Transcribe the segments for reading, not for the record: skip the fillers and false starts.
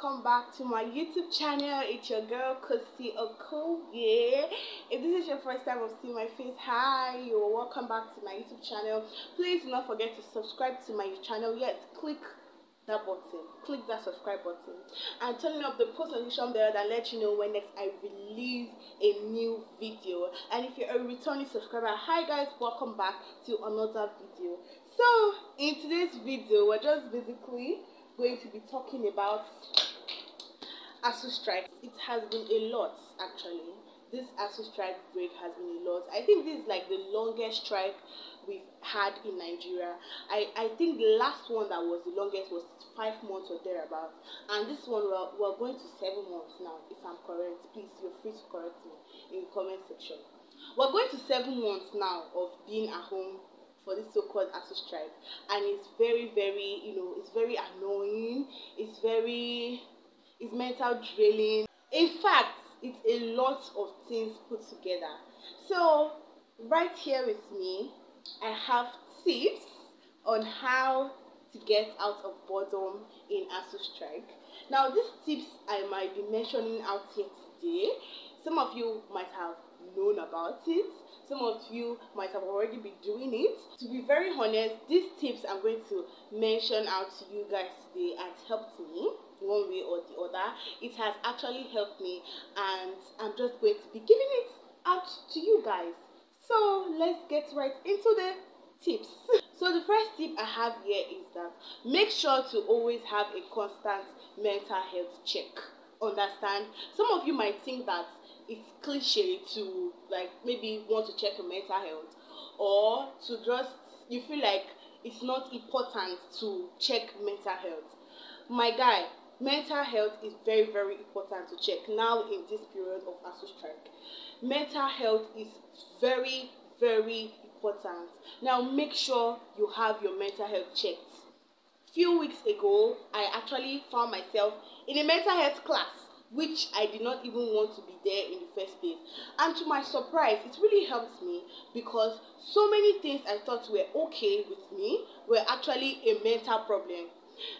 welcome back to my YouTube channel. It's your girl Kosi Okoye. If this is your first time of seeing my face, hi, you're welcome back to my YouTube channel. Please do not forget to subscribe to my channel. Yes, click that button, click that subscribe button, and turn up the post notification bell that lets you know when next I release a new video. And if you're a returning subscriber, hi guys, welcome back to another video. So in today's video, we're just basically going to be talking about Asuu strike. It has been a lot actually. This Asuu strike break has been a lot. I think this is like the longest strike we've had in Nigeria. I think the last one that was the longest was 5 months or thereabouts, and this one we're going to 7 months now, if I'm correct. Please, you're free to correct me in the comment section. We're going to 7 months now of being at home for this so-called Asuu strike, and it's very it's very annoying. It's mental draining. In fact, it's a lot of things put together. So right here with me, I have tips on how to get out of boredom in Asuu strike. Now, these tips I might be mentioning out here today, some of you might have known about it, some of you might have already been doing it. To be very honest, these tips I'm going to mention out to you guys today has helped me one way or the other. It has actually helped me, and I'm just going to be giving it out to you guys. So let's get right into the tips. So the first tip I have here is that make sure to always have a constant mental health check. Understand? Some of you might think that it's cliche to like maybe want to check your mental health, or to just you feel like it's not important to check mental health. My guy, mental health is very important to check now in this period of Asuu strike. Mental health is very important. Now make sure you have your mental health checked. Few weeks ago, I actually found myself in a mental health class, which I did not even want to be there in the first place. And to my surprise, it really helped me, because so many things I thought were okay with me were actually a mental problem.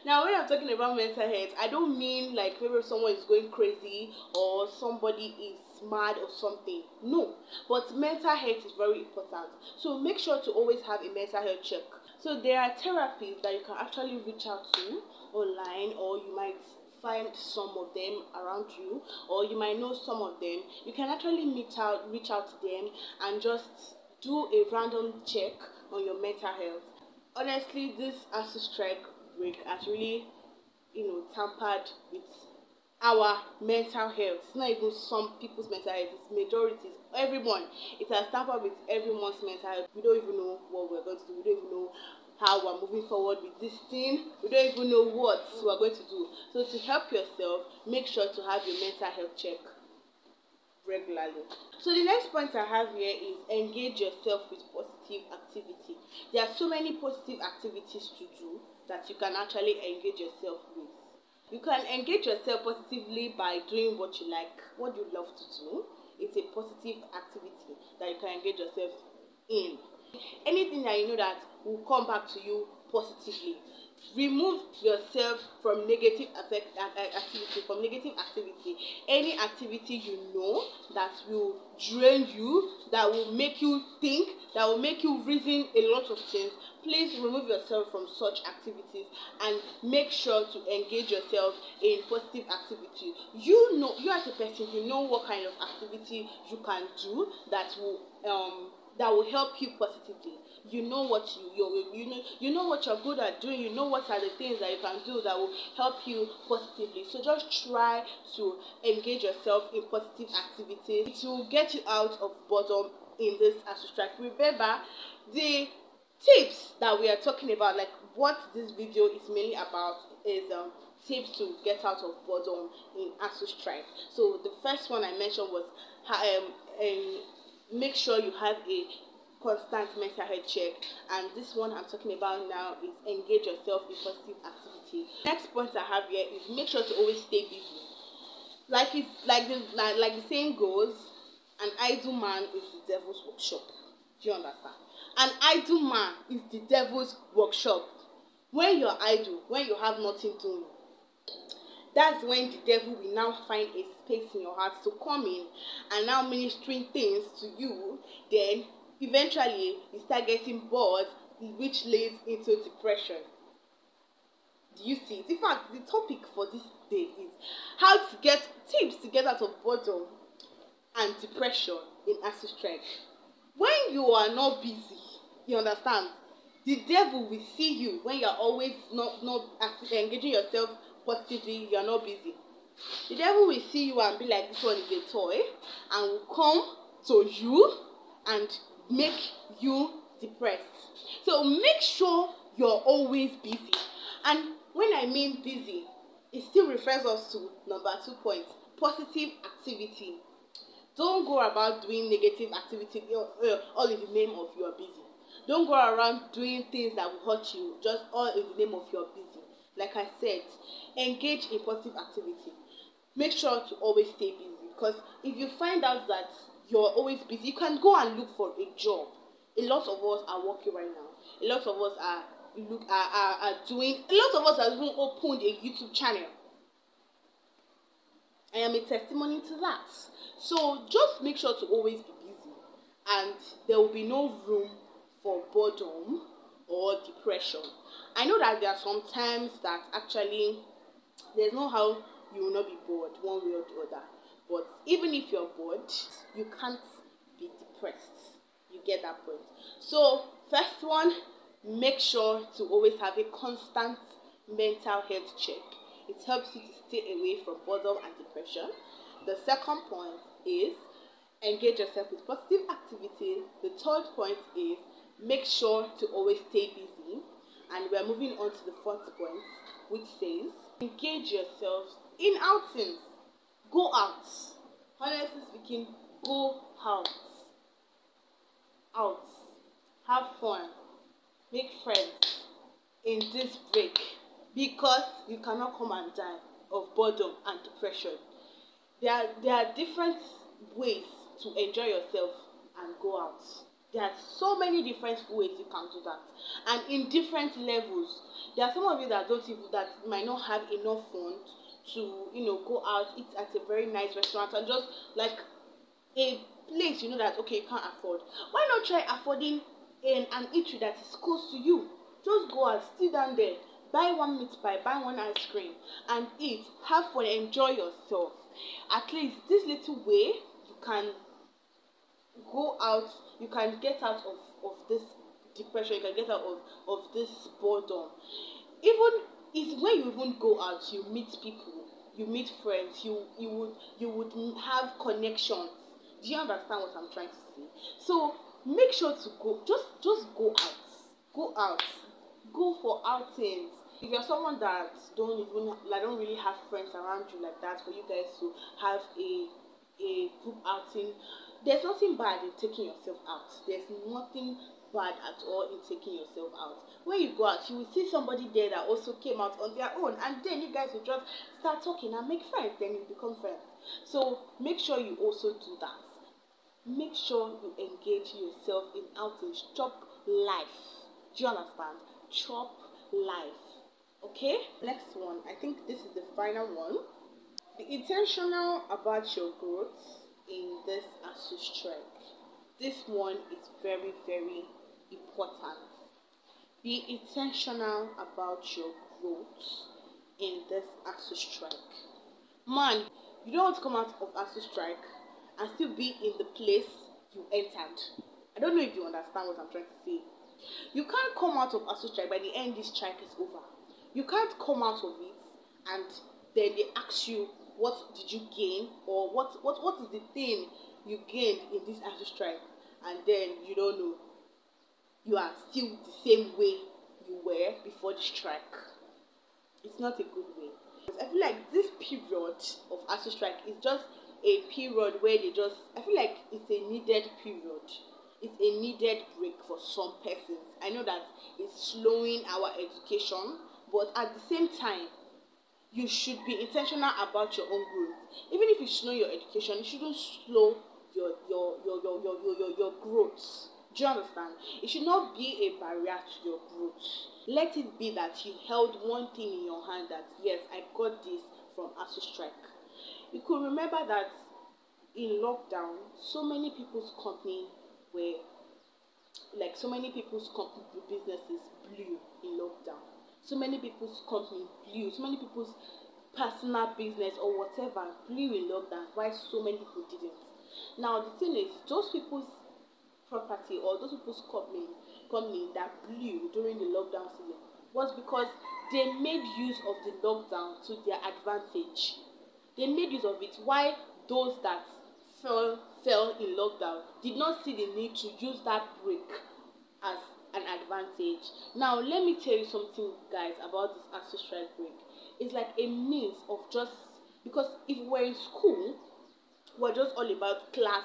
Now, when I'm talking about mental health, I don't mean like maybe someone is going crazy or somebody is mad or something. No, but mental health is very important. So make sure to always have a mental health check. So there are therapies that you can actually reach out to online, or you might find some of them around you, or you might know some of them. You can actually reach out to them and just do a random check on your mental health. Honestly, this Asuu strike break has really tampered with our mental health. It's not even some people's mental health, it's majorities, everyone. It has tampered with everyone's mental health. We don't even know what we're going to do. We don't even know how we're moving forward with this thing. We don't even know what we're going to do. So to help yourself, make sure to have your mental health check regularly. So the next point I have here is engage yourself with positive activity. There are so many positive activities to do that you can actually engage yourself with. You can engage yourself positively by doing what you like, what you love to do. It's a positive activity that you can engage yourself in. Anything that you know that will come back to you positively. Remove yourself from negative activity. Any activity you know that will drain you, that will make you think, that will make you reason a lot of things, please remove yourself from such activities and make sure to engage yourself in positive activity. You know, you as a person, you know what kind of activity you can do that will help you positively. You know what you know what you're good at doing. You know what are the things that you can do that will help you positively. So just try to engage yourself in positive activities. It will get you out of boredom in this Asuu strike. Remember, the tips that we are talking about, like what this video is mainly about, is tips to get out of boredom in Asuu strike. So the first one I mentioned was make sure you have a constant mental health check, and this one I'm talking about now is engage yourself in positive activity. Next point I have here is make sure to always stay busy. Like the saying goes, an idle man is the devil's workshop. Do you understand? An idle man is the devil's workshop. When you're idle, when you have nothing doing, that's when the devil will now find a space in your heart to come in and now ministering things to you. Then eventually you start getting bored, which leads into depression. Do you see it? In fact, the topic for this day is how to get tips to get out of boredom and depression in Asuu strike. When you are not busy, you understand, the devil will see you when you are always not engaging yourself positively. You are not busy. The devil will see you and be like, this one is a toy, and will come to you and make you depressed. So make sure you're always busy. And when I mean busy, it still refers us to number 2 point, positive activity. Don't go about doing negative activity all in the name of you are busy. Don't go around doing things that will hurt you just all in the name of you are busy. Like I said, engage in positive activity. Make sure to always stay busy, because if you find out that you're always busy, you can go and look for a job. A lot of us are working right now. A lot of us are doing. A lot of us have even opened a YouTube channel. I am a testimony to that. So just make sure to always be busy, and there will be no room for boredom or depression. I know that there are some times that actually there's no how you will not be bored one way or the other. But even if you're bored, you can't be depressed. You get that point. So first one, make sure to always have a constant mental health check. It helps you to stay away from boredom and depression. The second point is engage yourself with positive activities. The third point is make sure to always stay busy. And we are moving on to the fourth point, which says engage yourselves in outings. Go out. Honestly speaking, go out. Out. Have fun. Make friends in this break, because you cannot come and die of boredom and depression. There are different ways to enjoy yourself and go out. There are so many different ways you can do that, and in different levels. There are some of you that might not have enough funds to go out, eat at a very nice restaurant, and just like a place that okay, you can't afford. Why not try affording an eatery that is close to you? Just go out, sit down there, buy one meat pie, buy one ice cream, and eat. Have fun, enjoy yourself. At least this little way you can go out, you can get out of this depression, you can get out of this boredom. Even it's when you even go out, you meet people, you meet friends, you would have connections. Do you understand what I'm trying to say? So make sure to go, just go out. Go out. Go for outings. If you're someone that don't really have friends around you like that, for you guys to have a group outing, there's nothing bad in taking yourself out. There's nothing bad at all in taking yourself out. When you go out, you will see somebody there that also came out on their own, and then you guys will just start talking and make friends. Then you become friends. So make sure you also do that. Make sure you engage yourself in outings. Chop life. Do you understand? Chop life. Okay? Next one. I think this is the final one. Be intentional about your growth in this Asuu strike. This one is very, very important. Be intentional about your growth in this Asuu strike. Man, you don't want to come out of Asuu strike and still be in the place you entered. I don't know if you understand what I'm trying to say. You can't come out of Asuu strike by the end this strike is over. You can't come out of it and then they ask you, what did you gain, or what is the thing you gained in this Asuu strike, and then you don't know. You are still the same way you were before the strike. It's not a good way. I feel like this period of Asuu strike is just a period where I feel like it's a needed period. It's a needed break for some persons. I know that it's slowing our education, but at the same time, you should be intentional about your own growth. Even if you slow your education, you shouldn't slow your growth. Do you understand? It should not be a barrier to your growth. Let it be that you held one thing in your hand that yes, I got this from Asuu strike. You could remember that in lockdown, so many people's company were so many people's company businesses blew in lockdown. So many people's company blew. So many people's personal business or whatever blew in lockdown. Why so many people didn't? Now the thing is, those people's property or those people's company that blew during the lockdown season was because they made use of the lockdown to their advantage. They made use of it. Why those that fell in lockdown did not see the need to use that break as an advantage. Now let me tell you something, guys, about this Asuu strike break. It's like a means of just, because if we're in school, we're just all about class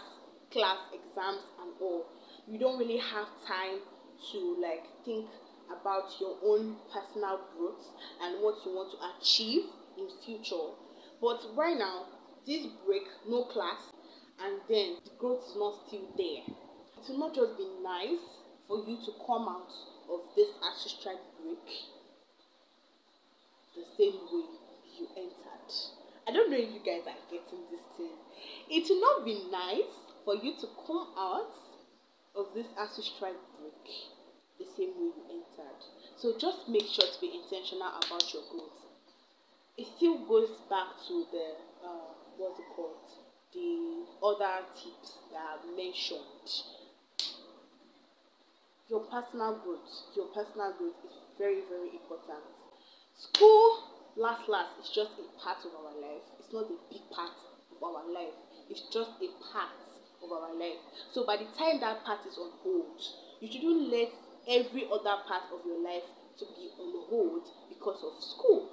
exams and all. You don't really have time to think about your own personal growth and what you want to achieve in future. But right now, this break, no class, and then the growth is not still there. It will not just be nice for you to come out of this Asuu strike break the same way you entered. I don't know if you guys are getting this thing. It will not be nice for you to come out of this Asuu strike break the same way you entered. So just make sure to be intentional about your growth. It still goes back to the what's it called? The other tips that I mentioned. Your personal growth is very, very important. School, last is just a part of our life. It's not a big part of our life. It's just a part of our life. So by the time that part is on hold, you shouldn't let every other part of your life to be on hold because of school.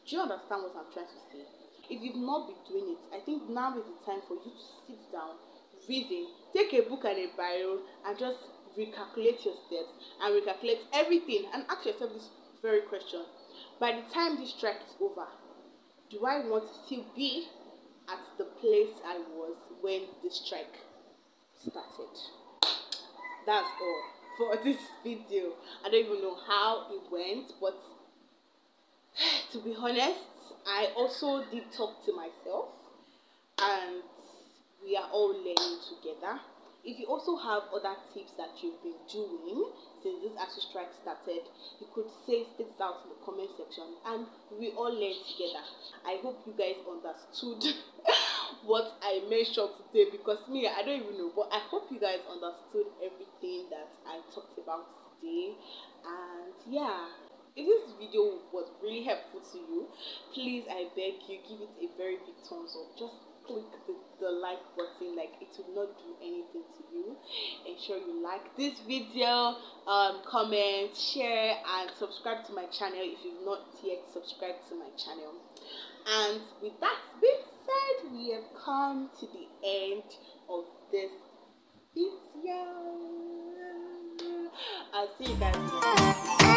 Do you understand what I'm trying to say? If you've not been doing it, I think now is the time for you to sit down, reason, take a book and a Bible, and just recalculate your steps and recalculate everything and ask yourself this very question. By the time this strike is over, do I want to still be at the place I was when the strike started? That's all for this video. I don't even know how it went, but to be honest, I also did talk to myself, and we are all learning together. If you also have other tips that you've been doing since this Asuu strike started, you could say it out in the comment section and we all learn together. I hope you guys understood what I mentioned today, because me, I don't even know, but I hope you guys understood everything that I talked about today. And yeah, if this video was really helpful to you, please, I beg you, give it a very big thumbs up. Just click the like button. It will not do anything to you. Ensure you like this video, comment, share, and subscribe to my channel if you've not yet subscribed to my channel. And with that being said, we have come to the end of this video. I'll see you guys later.